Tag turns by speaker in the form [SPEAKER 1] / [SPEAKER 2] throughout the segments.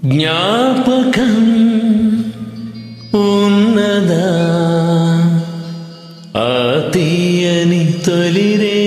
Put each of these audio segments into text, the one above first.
[SPEAKER 1] జ్ఞాపకం ఉన్నదా ఆ తీయని తొలిరే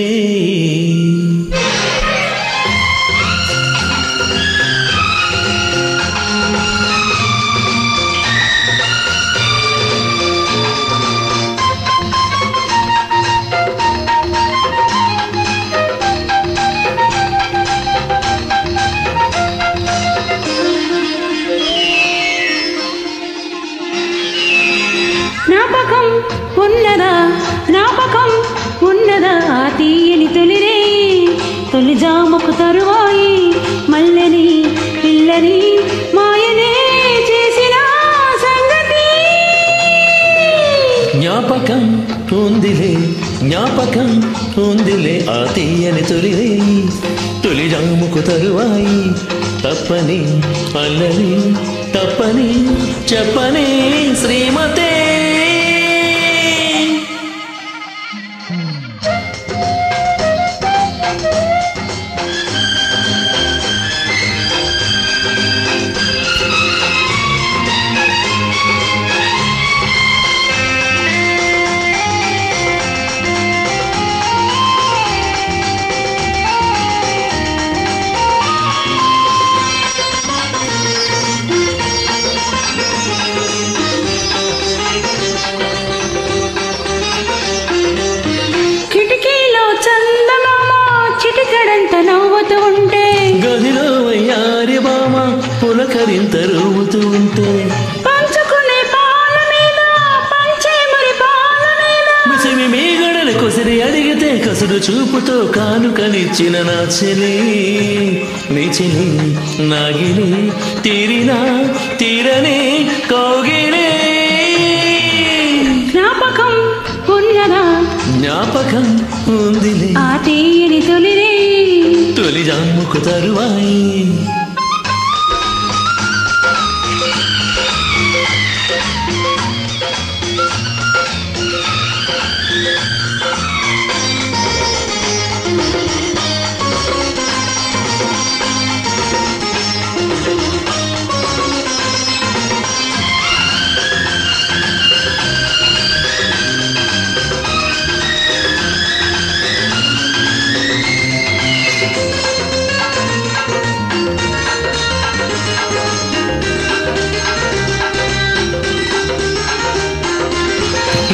[SPEAKER 2] జ్ఞాపకం ఉన్నదా ఆ తీయని తొలిరే తొలి జాముకు తరువాయి మల్లెని పిల్లని మాయనే చేసిన సంగతి
[SPEAKER 1] జ్ఞాపకం ఉందిలే ఆ తీయని తొలిరే తొలి జాముకు తరువాయి తప్పని అల్లని తప్పని చెప్పని శ్రీమతే
[SPEAKER 2] నవ్వుతూ ఉంటే
[SPEAKER 1] గదిలో వయ్యారి బామ పులకరింత రూవుతూ ఉంటే
[SPEAKER 2] పంచుకునే పాల మీద పంచే మరి పాల మీద
[SPEAKER 1] మిసిమి మీగడని కొసిరి అడిగితే కసుడు చూపుతో కానుకనిచ్చిన నా చెలి నీ చెలి నాగిలి తీరనే కౌగిలే జ్ఞాపకం ఉందిలే
[SPEAKER 2] ఆ తీయని తొలిరే
[SPEAKER 1] తొలి జాముకు తరువాయి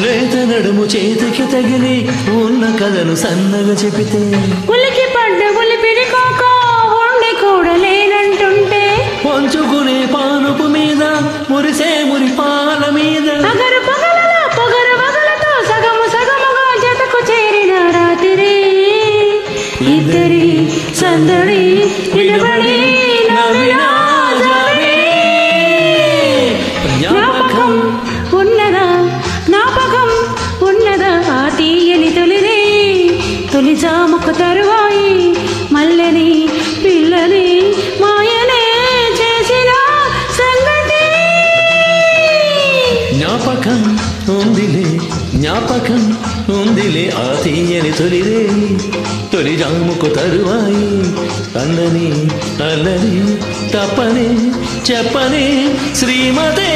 [SPEAKER 1] లేత నడుము చేతికి తగిలి ఉన్న కథను సన్నగా చెబితే
[SPEAKER 2] ఉలికి పడ్డ ఉలిపిడి కాక ఉండి కూడా లేనంటుంటే
[SPEAKER 1] పంచుకునే పానుపు మీద మురిసే మురి పాల మీద
[SPEAKER 2] పొగరు వగలతో సగముగా జతకు చేరిన రాత్రి ఇద్దరి సందడి నిలబడి నవ్వినా జ్ఞాపకం ఉన్నదా ఆ తీయని తొలిరే తొలి జాముకు తరువాయి మల్లెని పిల్లని మాయనే చేసిన సంగతి
[SPEAKER 1] జ్ఞాపకం ఉందిలే ఆ తీయని తొలిరే తొలి జాముకు తరువాయి అల్లని తప్పని చెప్పని శ్రీమతే